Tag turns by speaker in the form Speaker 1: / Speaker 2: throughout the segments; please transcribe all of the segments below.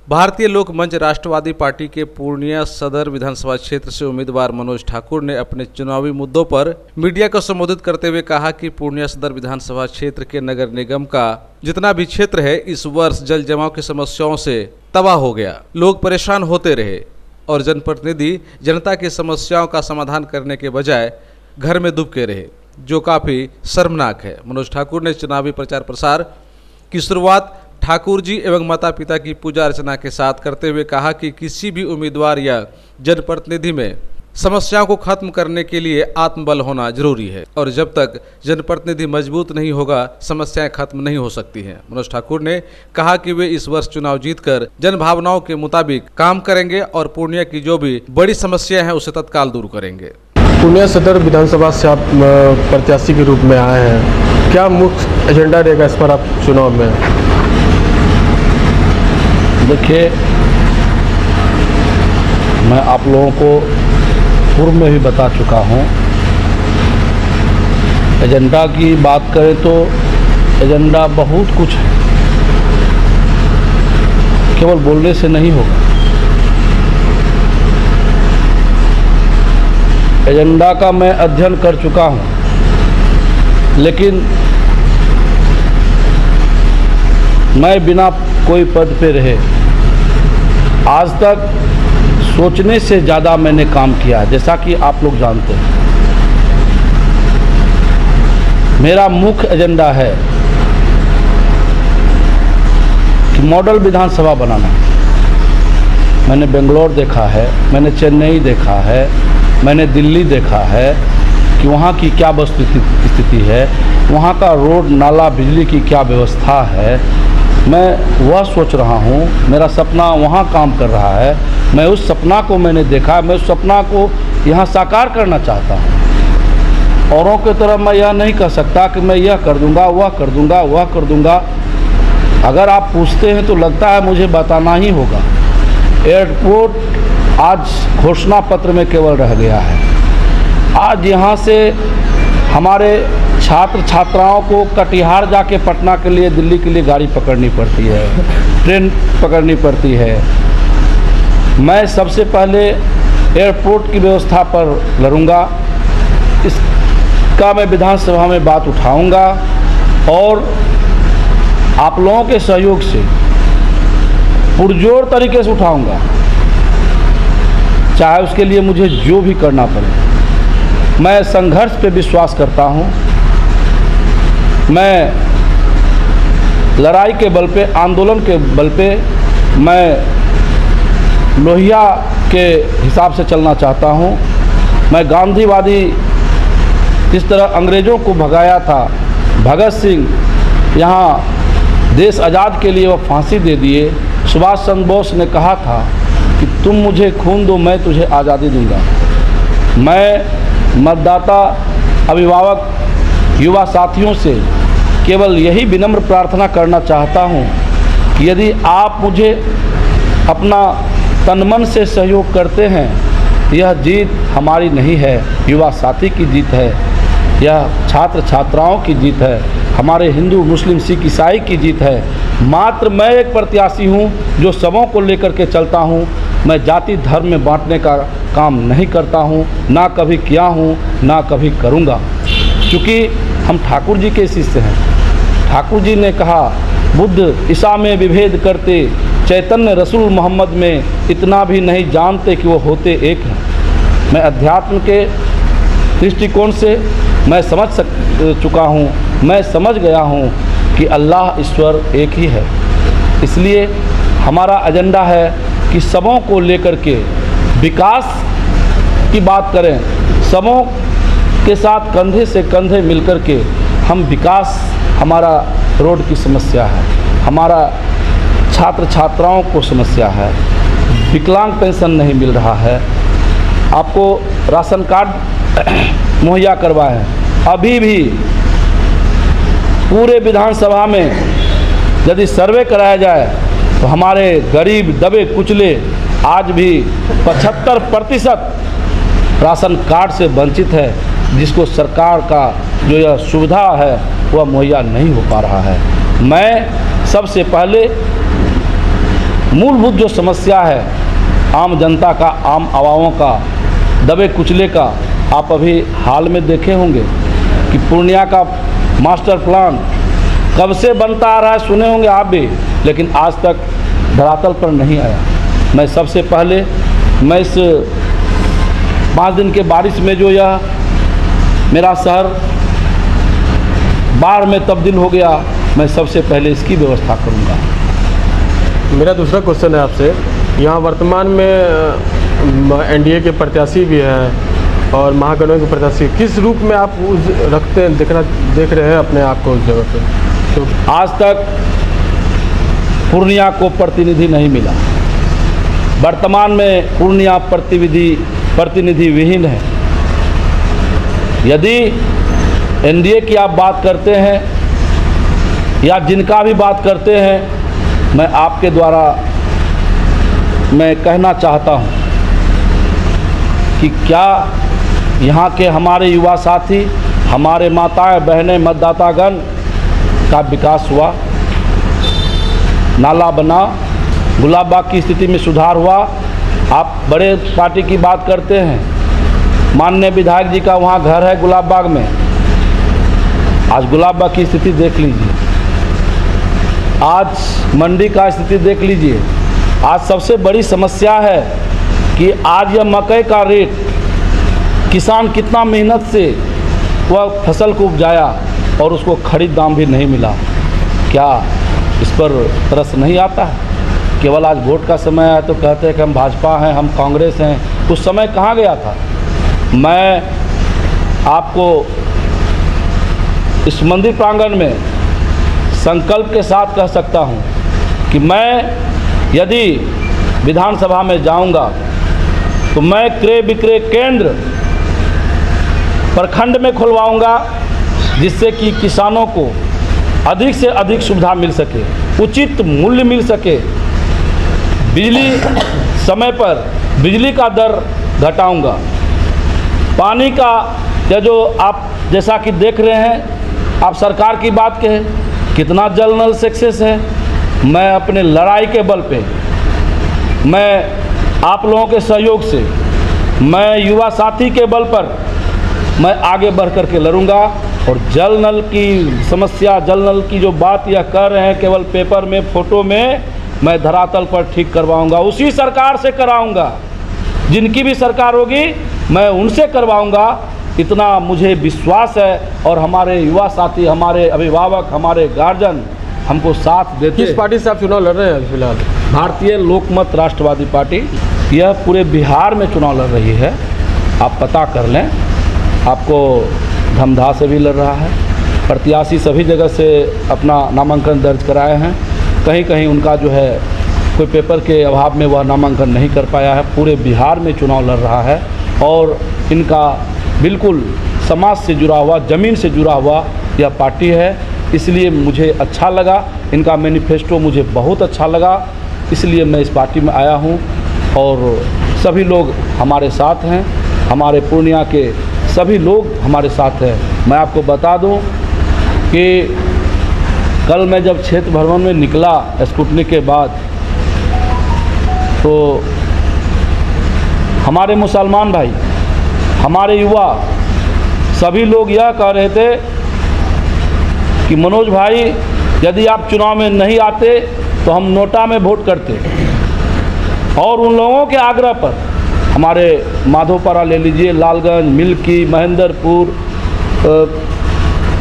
Speaker 1: भारतीय लोक मंच राष्ट्रवादी पार्टी के पूर्णिया सदर विधानसभा क्षेत्र से उम्मीदवार मनोज ठाकुर ने अपने चुनावी मुद्दों पर मीडिया को संबोधित करते हुए कहा कि पूर्णिया सदर विधानसभा क्षेत्र के नगर निगम का जितना भी क्षेत्र है इस वर्ष जल जमाव की समस्याओं से तबाह हो गया। लोग परेशान होते रहे और जनप्रतिनिधि जनता की समस्याओं का समाधान करने के बजाय घर में दुबके रहे, जो काफी शर्मनाक है। मनोज ठाकुर ने चुनावी प्रचार प्रसार की शुरुआत ठाकुर जी एवं माता पिता की पूजा अर्चना के साथ करते हुए कहा कि किसी भी उम्मीदवार या जनप्रतिनिधि में समस्याओं को खत्म करने के लिए आत्मबल होना जरूरी है और जब तक जनप्रतिनिधि मजबूत नहीं होगा समस्याएं खत्म नहीं हो सकती हैं। मनोज ठाकुर ने कहा कि वे इस वर्ष चुनाव जीतकर जन भावनाओं के मुताबिक काम करेंगे और पूर्णिया की जो भी बड़ी समस्या है उसे तत्काल दूर करेंगे।
Speaker 2: पूर्णिया सदर विधानसभा से आप प्रत्याशी के रूप में आए हैं, क्या मुख्य एजेंडा रहेगा इस पर आप चुनाव में?
Speaker 3: देखिए, मैं आप लोगों को पूर्व में भी बता चुका हूँ। एजेंडा की बात करें तो एजेंडा बहुत कुछ है, केवल बोलने से नहीं होगा। एजेंडा का मैं अध्ययन कर चुका हूँ, लेकिन मैं बिना कोई पद पे रहे आज तक सोचने से ज़्यादा मैंने काम किया है, जैसा कि आप लोग जानते हैं। मेरा मुख्य एजेंडा है कि मॉडल विधानसभा बनाना। मैंने बेंगलोर देखा है, मैंने चेन्नई देखा है, मैंने दिल्ली देखा है कि वहाँ की क्या स्थिति है, वहाँ का रोड नाला बिजली की क्या व्यवस्था है। मैं वह सोच रहा हूँ, मेरा सपना वहाँ काम कर रहा है। मैं उस सपना को मैंने देखा, मैं उस सपना को यहाँ साकार करना चाहता हूँ। औरों की तरह मैं यह नहीं कह सकता कि मैं यह कर दूँगा, वह कर दूँगा, वह कर दूँगा। अगर आप पूछते हैं तो लगता है मुझे बताना ही होगा। एयरपोर्ट आज घोषणा पत्र में केवल रह गया है। आज यहाँ से हमारे छात्र छात्राओं को कटिहार जाके पटना के लिए, दिल्ली के लिए गाड़ी पकड़नी पड़ती है, ट्रेन पकड़नी पड़ती है। मैं सबसे पहले एयरपोर्ट की व्यवस्था पर लड़ूंगा, इसका मैं विधानसभा में बात उठाऊंगा और आप लोगों के सहयोग से पुरजोर तरीके से उठाऊंगा, चाहे उसके लिए मुझे जो भी करना पड़े। मैं संघर्ष पे विश्वास करता हूँ। मैं लड़ाई के बल पे, आंदोलन के बल पे, मैं लोहिया के हिसाब से चलना चाहता हूँ। मैं गांधीवादी, जिस तरह अंग्रेज़ों को भगाया था भगत सिंह, यहाँ देश आज़ाद के लिए वह फांसी दे दिए। सुभाष चंद्र बोस ने कहा था कि तुम मुझे खून दो, मैं तुझे आज़ादी दूंगा। मैं मतदाता, अभिभावक, युवा साथियों से केवल यही विनम्र प्रार्थना करना चाहता हूँ कि यदि आप मुझे अपना तन मन से सहयोग करते हैं, यह जीत हमारी नहीं है, युवा साथी की जीत है, यह छात्र छात्राओं की जीत है, हमारे हिंदू मुस्लिम सिख ईसाई की जीत है। मात्र मैं एक प्रत्याशी हूँ जो सबों को लेकर के चलता हूँ। मैं जाति धर्म में बांटने का काम नहीं करता हूँ, ना कभी किया हूँ, ना कभी करूँगा। क्योंकि हम ठाकुर जी के शिष्य हैं। ठाकुर जी ने कहा, बुद्ध ईसा में विभेद करते, चैतन्य रसूल मोहम्मद में इतना भी नहीं जानते कि वो होते एक हैं। मैं अध्यात्म के दृष्टिकोण से मैं समझ चुका हूँ, मैं समझ गया हूँ कि अल्लाह ईश्वर एक ही है। इसलिए हमारा एजेंडा है कि सबों को लेकर के विकास की बात करें, सबों के साथ कंधे से कंधे मिलकर के हम विकास, हमारा रोड की समस्या है, हमारा छात्र छात्राओं को समस्या है, विकलांग पेंशन नहीं मिल रहा है, आपको राशन कार्ड मुहैया करवाएं। अभी भी पूरे विधानसभा में यदि सर्वे कराया जाए तो हमारे गरीब दबे कुचले आज भी 75% राशन कार्ड से वंचित है, जिसको सरकार का जो यह सुविधा है वह मुहैया नहीं हो पा रहा है। मैं सबसे पहले मूलभूत जो समस्या है आम जनता का, आम आवामों का, दबे कुचले का, आप अभी हाल में देखे होंगे कि पूर्णिया का मास्टर प्लान कब से बनता आ रहा है, सुने होंगे आप भी, लेकिन आज तक धरातल पर नहीं आया। मैं सबसे पहले इस 5 दिन के बारिश में जो यह मेरा शहर बाढ़ में तब्दील हो गया, मैं सबसे पहले इसकी व्यवस्था करूंगा।
Speaker 2: मेरा दूसरा क्वेश्चन है आपसे, यहाँ वर्तमान में एनडीए के प्रत्याशी भी हैं और महागठबंधन के प्रत्याशी, किस रूप में आप रखते हैं, देख रहे हैं अपने आप को उस जगह पे? तो
Speaker 3: आज तक पूर्णिया को प्रतिनिधि नहीं मिला। वर्तमान में पूर्णिया प्रतिनिधि विहीन है। यदि एनडीए की आप बात करते हैं या जिनका भी बात करते हैं, मैं आपके द्वारा मैं कहना चाहता हूं कि क्या यहाँ के हमारे युवा साथी, हमारे माताएं बहनें मतदातागण का विकास हुआ, नाला बना, गुलाबबाग की स्थिति में सुधार हुआ। आप बड़े पार्टी की बात करते हैं, माननीय विधायक जी का वहाँ घर है गुलाबबाग में, आज गुलाबबाग की स्थिति देख लीजिए, आज मंडी का स्थिति देख लीजिए। आज सबसे बड़ी समस्या है कि आज यह मकई का रेट, किसान कितना मेहनत से वह फसल को उपजाया और उसको खरीद दाम भी नहीं मिला। क्या इस पर तरस नहीं आता है? केवल आज वोट का समय है तो कहते हैं कि हम भाजपा हैं, हम कांग्रेस हैं। उस समय कहाँ गया था? मैं आपको इस मंदिर प्रांगण में संकल्प के साथ कह सकता हूँ कि मैं यदि विधानसभा में जाऊंगा तो मैं क्रय विक्रय केंद्र प्रखंड में खुलवाऊंगा, जिससे कि किसानों को अधिक से अधिक सुविधा मिल सके, उचित मूल्य मिल सके। बिजली समय पर बिजली का दर घटाऊंगा। पानी का या जो आप जैसा कि देख रहे हैं, आप सरकार की बात कहें, कितना जल नल सक्सेस है। मैं अपने लड़ाई के बल पे, मैं आप लोगों के सहयोग से, मैं युवा साथी के बल पर मैं आगे बढ़ कर के लड़ूंगा। और जल नल की समस्या, जल नल की जो बात यह कर रहे हैं केवल पेपर में, फोटो में, मैं धरातल पर ठीक करवाऊंगा। उसी सरकार से कराऊंगा, जिनकी भी सरकार होगी मैं उनसे करवाऊंगा। इतना मुझे विश्वास है और हमारे युवा साथी, हमारे अभिभावक, हमारे गार्जियन हमको साथ देते।
Speaker 2: किस पार्टी से आप चुनाव लड़ रहे हैं फिलहाल?
Speaker 3: भारतीय लोकमत राष्ट्रवादी पार्टी, यह पूरे बिहार में चुनाव लड़ रही है। आप पता कर लें, आपको धमधा से भी लड़ रहा है। प्रत्याशी सभी जगह से अपना नामांकन दर्ज कराए हैं। कहीं कहीं उनका जो है कोई पेपर के अभाव में वह नामांकन नहीं कर पाया है। पूरे बिहार में चुनाव लड़ रहा है और इनका बिल्कुल समाज से जुड़ा हुआ, ज़मीन से जुड़ा हुआ यह पार्टी है। इसलिए मुझे अच्छा लगा, इनका मैनिफेस्टो मुझे बहुत अच्छा लगा, इसलिए मैं इस पार्टी में आया हूं। और सभी लोग हमारे साथ हैं, हमारे पूर्णिया के सभी लोग हमारे साथ हैं। मैं आपको बता दूं कि कल मैं जब क्षेत्र भ्रमण में निकला स्कूटनी के बाद, तो हमारे मुसलमान भाई, हमारे युवा, सभी लोग यह कह रहे थे कि मनोज भाई, यदि आप चुनाव में नहीं आते तो हम नोटा में वोट करते। और उन लोगों के आग्रह पर हमारे माधोपारा ले लीजिए, लालगंज, मिल्की, महेंद्रपुर,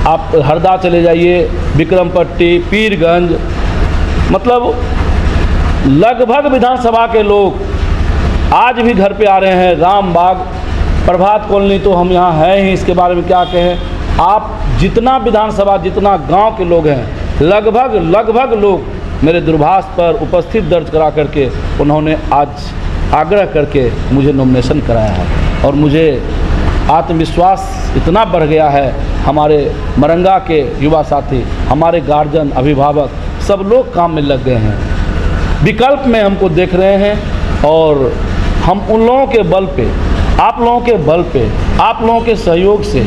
Speaker 3: आप हरदा चले जाइए, विक्रमपट्टी, पीरगंज, मतलब लगभग विधानसभा के लोग आज भी घर पे आ रहे हैं। रामबाग, प्रभात कॉलोनी तो हम यहाँ हैं ही, इसके बारे में क्या कहें। आप जितना विधानसभा, जितना गांव के लोग हैं, लगभग लोग मेरे दूरभाष पर उपस्थित दर्ज करा करके उन्होंने आज आग्रह करके मुझे नॉमिनेशन कराया है। और मुझे आत्मविश्वास इतना बढ़ गया है, हमारे मरंगा के युवा साथी, हमारे गार्जियन, अभिभावक सब लोग काम में लग गए हैं, विकल्प में हमको देख रहे हैं। और हम उन लोगों के बल पे, आप लोगों के बल पे, आप लोगों के सहयोग से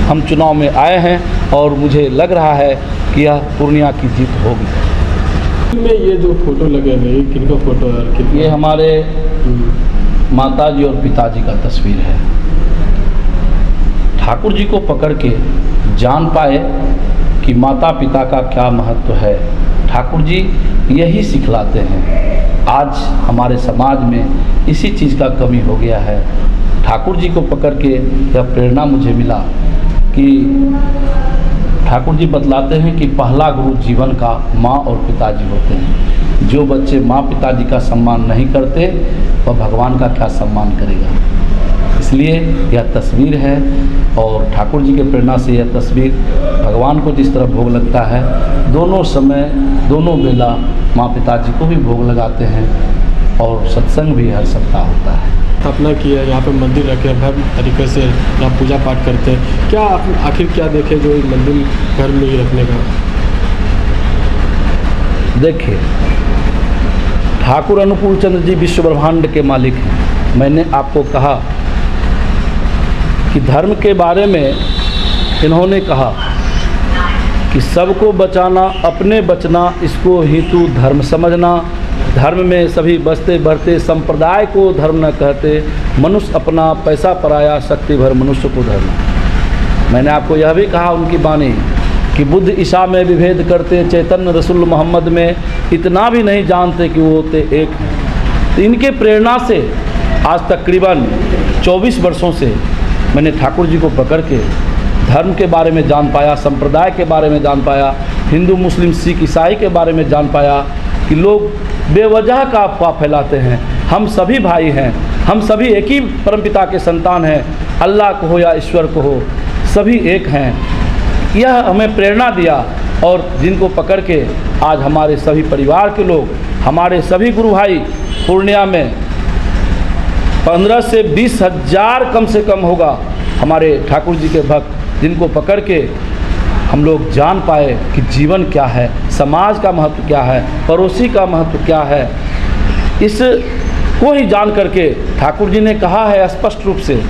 Speaker 3: हम चुनाव में आए हैं और मुझे लग रहा है कि यह पूर्णिया की जीत होगी।
Speaker 2: में ये जो फोटो लगे हुए हैं किनका फोटो है और कितना?
Speaker 3: ये हमारे माताजी और पिताजी का तस्वीर है। ठाकुर जी को पकड़ के जान पाए कि माता पिता का क्या महत्व है। ठाकुर जी यही सिखलाते हैं। आज हमारे समाज में इसी चीज़ का कमी हो गया है। ठाकुर जी को पकड़ के यह प्रेरणा मुझे मिला कि ठाकुर जी बतलाते हैं कि पहला गुरु जीवन का माँ और पिताजी होते हैं। जो बच्चे माँ पिताजी का सम्मान नहीं करते वह भगवान का क्या सम्मान करेगा। इसलिए यह तस्वीर है और ठाकुर जी के प्रेरणा से यह तस्वीर भगवान को जिस तरह भोग लगता है, दोनों समय दोनों बेला माँ पिताजी को भी भोग लगाते हैं और सत्संग भी हर सप्ताह होता है।
Speaker 2: स्थापना की है, यहाँ पे मंदिर रखे भव्य तरीके से आप पूजा पाठ करते हैं। क्या आप आखिर क्या देखे जो मंदिर घर में ही रखने का?
Speaker 3: देखिए, ठाकुर अनुकूल चंद्र जी विश्व ब्रह्मांड के मालिक हैं। मैंने आपको कहा कि धर्म के बारे में इन्होंने कहा कि सबको बचाना अपने बचना, इसको ही तू धर्म समझना। धर्म में सभी बसते बढ़ते, संप्रदाय को धर्म न कहते, मनुष्य अपना पैसा पराया, शक्ति भर मनुष्य को धर्म। मैंने आपको यह भी कहा उनकी बानी कि बुद्ध ईसा में विभेद करते, चैतन्य रसूल मोहम्मद में इतना भी नहीं जानते कि वो होते एक हैं। तो इनके प्रेरणा से आज तकरीबन 24 वर्षों से मैंने ठाकुर जी को पकड़ के धर्म के बारे में जान पाया, संप्रदाय के बारे में जान पाया, हिंदू मुस्लिम सिख ईसाई के बारे में जान पाया कि लोग बेवजह का अफवाह फैलाते हैं। हम सभी भाई हैं, हम सभी एक ही परमपिता के संतान हैं। अल्लाह को हो या ईश्वर को हो, सभी एक हैं। यह हमें प्रेरणा दिया और जिनको पकड़ के आज हमारे सभी परिवार के लोग, हमारे सभी गुरु भाई पूर्णिया में 15 से 20 हज़ार कम से कम होगा हमारे ठाकुर जी के भक्त, जिनको पकड़ के हम लोग जान पाए कि जीवन क्या है, समाज का महत्व क्या है, पड़ोसी का महत्व क्या है। इसको ही जान करके ठाकुर जी ने कहा है स्पष्ट रूप से,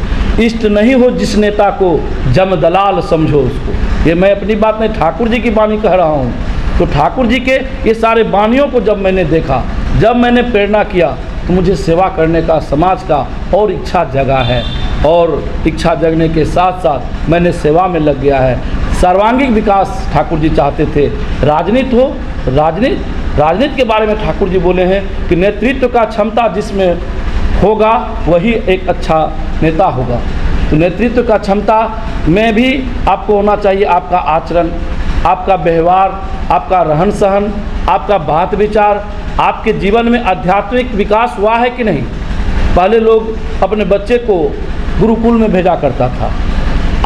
Speaker 3: इष्ट नहीं हो जिस नेता को जम दलाल समझो उसको। ये मैं अपनी बात नहीं, ठाकुर जी की वाणी कह रहा हूँ। तो ठाकुर जी के ये सारे वाणियों को जब मैंने देखा, जब मैंने प्रेरणा किया, तो मुझे सेवा करने का, समाज का और इच्छा जगा है। और इच्छा जगने के साथ साथ मैंने सेवा में लग गया है। सर्वांगीण विकास ठाकुर जी चाहते थे। राजनीति हो, राजनीति के बारे में ठाकुर जी बोले हैं कि नेतृत्व का क्षमता जिसमें होगा वही एक अच्छा नेता होगा। तो नेतृत्व का क्षमता में भी आपको होना चाहिए आपका आचरण, आपका व्यवहार, आपका रहन सहन, आपका बात विचार। आपके जीवन में आध्यात्मिक विकास हुआ है कि नहीं। पहले लोग अपने बच्चे को गुरुकुल में भेजा करता था।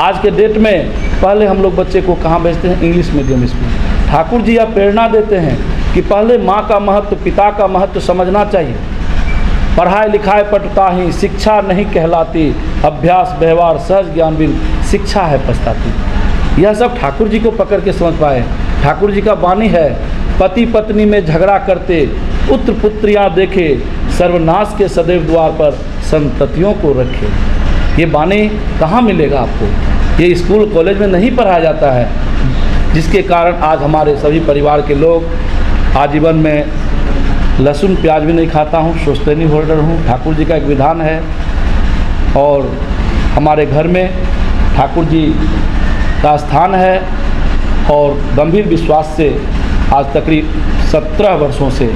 Speaker 3: आज के डेट में पहले हम लोग बच्चे को कहाँ भेजते हैं? English medium school. Thakur ji यह प्रेरणा देते हैं कि पहले माँ का महत्व, पिता का महत्व समझना चाहिए। पढ़ाई लिखाई पटुता ही शिक्षा नहीं कहलाती, अभ्यास व्यवहार सहज ज्ञान बिन शिक्षा है पछताती। यह सब ठाकुर जी को पकड़ के समझ पाए। ठाकुर जी का वाणी है, पति पत्नी में झगड़ा करते, पुत्र पुत्रियाँ देखे, सर्वनाश के सदैव द्वार पर संततियों को रखे। ये वाणी कहाँ मिलेगा आपको? ये स्कूल कॉलेज में नहीं पढ़ाया जाता है, जिसके कारण आज हमारे सभी परिवार के लोग आजीवन में लहसुन प्याज भी नहीं खाता हूँ, सोस्टेनी होल्डर हूँ। ठाकुर जी का एक विधान है और हमारे घर में ठाकुर जी का स्थान है और गंभीर विश्वास से आज तकरीबन 17 वर्षों से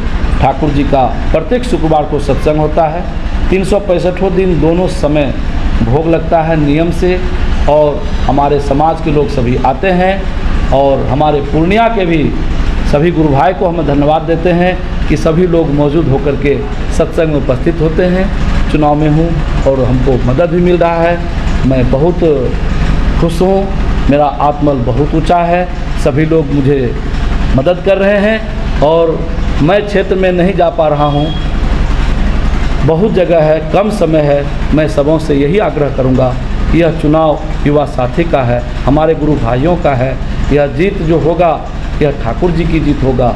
Speaker 3: ठाकुर जी का प्रत्येक शुक्रवार को सत्संग होता है। 365 दिन दोनों समय भोग लगता है नियम से और हमारे समाज के लोग सभी आते हैं और हमारे पूर्णिया के भी सभी गुरु भाई को हम धन्यवाद देते हैं कि सभी लोग मौजूद होकर के सत्संग में उपस्थित होते हैं। चुनाव में हूँ और हमको मदद भी मिल रहा है। मैं बहुत खुश हूँ, मेरा आत्मबल बहुत ऊंचा है। सभी लोग मुझे मदद कर रहे हैं और मैं क्षेत्र में नहीं जा पा रहा हूँ, बहुत जगह है, कम समय है। मैं सबों से यही आग्रह करूँगा, यह चुनाव युवा साथी का है, हमारे गुरु भाइयों का है। यह जीत जो होगा यह ठाकुर जी की जीत होगा।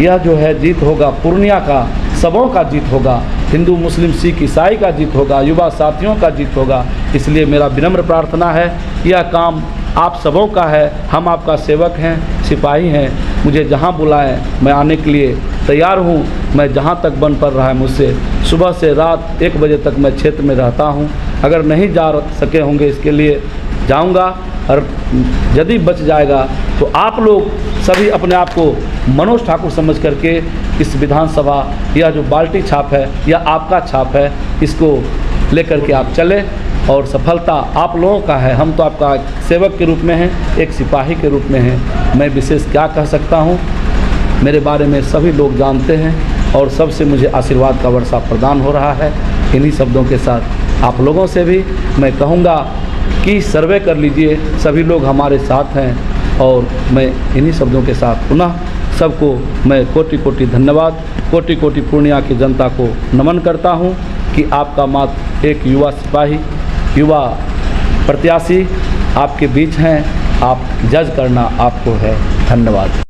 Speaker 3: यह जो है जीत होगा पूर्णिया का, सबों का जीत होगा, हिंदू मुस्लिम सिख ईसाई का जीत होगा, युवा साथियों का जीत होगा। इसलिए मेरा विनम्र प्रार्थना है, यह काम आप सबों का है। हम आपका सेवक हैं, सिपाही हैं। मुझे जहाँ बुलाएं मैं आने के लिए तैयार हूँ। मैं जहाँ तक बन पड़ रहा है मुझसे, सुबह से रात 1 बजे तक मैं क्षेत्र में रहता हूँ। अगर नहीं जा सके होंगे इसके लिए जाऊँगा, और यदि बच जाएगा तो आप लोग सभी अपने आप को मनोज ठाकुर समझ करके इस विधानसभा, यह जो बाल्टी छाप है या आपका छाप है, इसको लेकर के आप चले और सफलता आप लोगों का है। हम तो आपका सेवक के रूप में हैं, एक सिपाही के रूप में हैं। मैं विशेष क्या कह सकता हूँ, मेरे बारे में सभी लोग जानते हैं और सबसे मुझे आशीर्वाद का वर्षा प्रदान हो रहा है। इन्हीं शब्दों के साथ आप लोगों से भी मैं कहूँगा कि सर्वे कर लीजिए, सभी लोग हमारे साथ हैं। और मैं इन्हीं शब्दों के साथ पुनः सबको मैं कोटि कोटि धन्यवाद, कोटि कोटि पूर्णिया की जनता को नमन करता हूँ कि आपका मात्र एक युवा सिपाही, युवा प्रत्याशी आपके बीच हैं। आप जज करना आपको है। धन्यवाद।